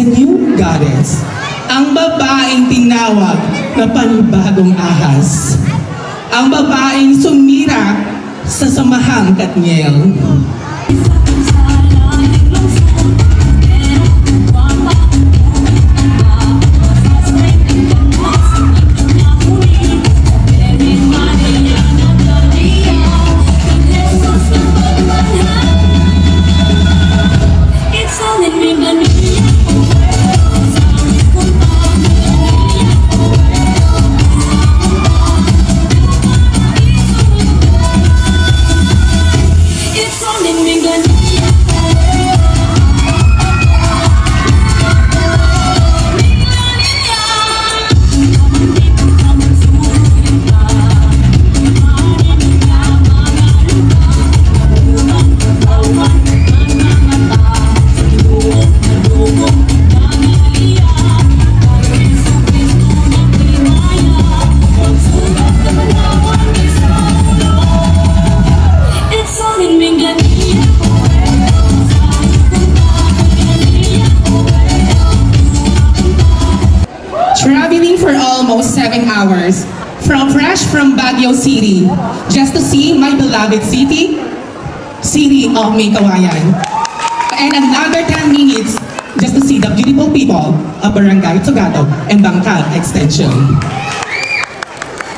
the new goddess. Ang babaeng tinawag na panibagong ahas. Ang babaeng sumira sa samahang Katniel. Traveling for almost 7 hours from Baguio City, just to see my beloved city of May Kawayan. And another 10 minutes just to see the beautiful people of Barangay Tugado and Bangkal Extension.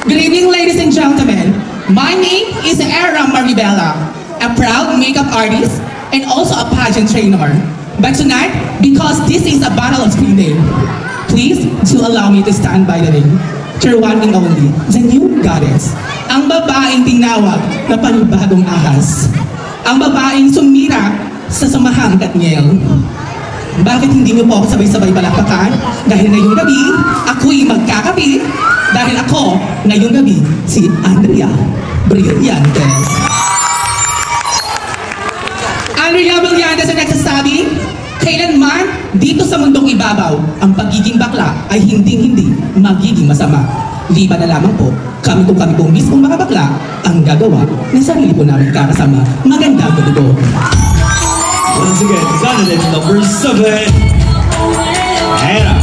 Good evening, ladies and gentlemen. My name is Era Maribela, a proud makeup artist and also a pageant trainer. But tonight, because this is a battle of screening, please to allow me to stand by the name. Your one and only, the new goddess. Ang babaeng tinawag na panibagong ahas. Ang babaeng sumira sa samahang Katniel. Bakit hindi niyo po ako sabay-sabay palakpakan? Dahil ngayong gabi, ako'y magkakapi. Dahil ako, ngayong gabi, si Andrea Brillantes. Andrea Brillantes ang nagsasabi, kailanman dito sa mundong ibabaw, ang pagiging bakla ay hindi magiging masama. Liba na lamang po, kami po mismong mga bakla ang gagawa ng sarili po namin kakasama. Magandang gabi po. Once again, candidate number 7, Era